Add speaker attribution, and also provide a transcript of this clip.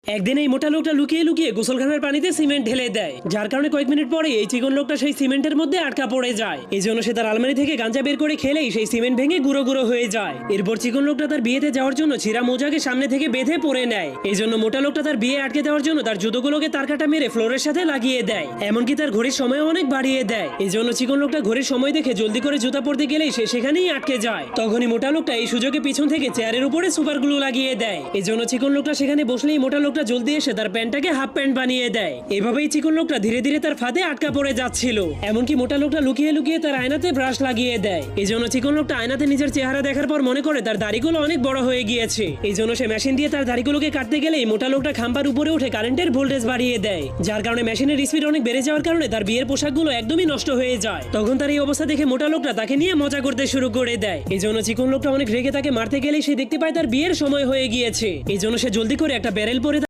Speaker 1: একদিন এই মোটা লোকটা লুকিয়ে লুকিয়ে গোসলখানার পানিতে সিমেন্ট ঢেলে দেয়, যার কারণে কয়েক মিনিট পরে এই চিকন লোকটা সেই সিমেন্টের মধ্যে আটকা পড়ে যায়। এই জন্য সে তার আলমারি থেকে গাঁজা বের করে খেলেই সেই সিমেন্ট ভেঙে গুঁড়ো গুঁড়ো হয়ে যায়। এরপর চিকন লোকটা তার বিয়েতে যাওয়ার জন্য ছিঁড়া মোজাকে সামনে থেকে বেঁধে পরে নেয়। এই জন্য মোটা লোকটা তার বিয়ে আটকে দেওয়ার জন্য তার জুতোগুলোকে তার কাটা মেরে ফ্লোরের সাথে লাগিয়ে দেয়, এমনকি তার ঘড়ির সময় অনেক বাড়িয়ে দেয়। এই জন্য চিকন লোকটা ঘড়ির সময় দেখে জলদি করে জুতা পরতে গেলেই সে সেখানেই আটকে যায়। তখনই মোটা লোকটা এই সুযোগে পিছন থেকে চেয়ারের উপরে সুপার গ্লু লাগিয়ে দেয়। এই জন্য চিকন লোকটা সেখানে বসলেই মোটা লোকটা জলদি এসে তার প্যান্টটাকে হাফ প্যান্ট বানিয়ে দেয়। এভাবেই চিকন লোকটা ধীরে ধীরে তার ফাঁদে আটকা পড়ে যাচ্ছিল। এমনকি মোটা লোকটা লুকিয়ে লুকিয়ে তার আয়নাতে ব্রাশ লাগিয়ে দেয়। এই জন্য চিকন লোকটা আয়নাতে নিজের চেহারা দেখার পর মনে করে তার দাড়িগুলো অনেক বড় হয়ে গিয়েছে। এই জন্য সে মেশিন দিয়ে তার দাড়িগুলোকে কাটতে গেলেই মোটা লোকটা খাম্বার উপরে উঠে কারেন্টের ভোল্টেজ বাড়িয়ে দেয়, যার কারণে মেশিনের স্পিড অনেক বেড়ে যাওয়ার কারণে তার বিয়ের পোশাকগুলো একদমই নষ্ট হয়ে যায়। তখন তার এই অবস্থা দেখে মোটা লোকটা তাকে নিয়ে মজা করতে শুরু করে দেয়। এই জন্য চিকন লোকটা অনেক রেগে তাকে মারতে গেলেই সে দেখতে পায় তার বিয়ের সময় হয়ে গিয়েছে। এই জন্য সে জলদি করে একটা ব্যারেল পরে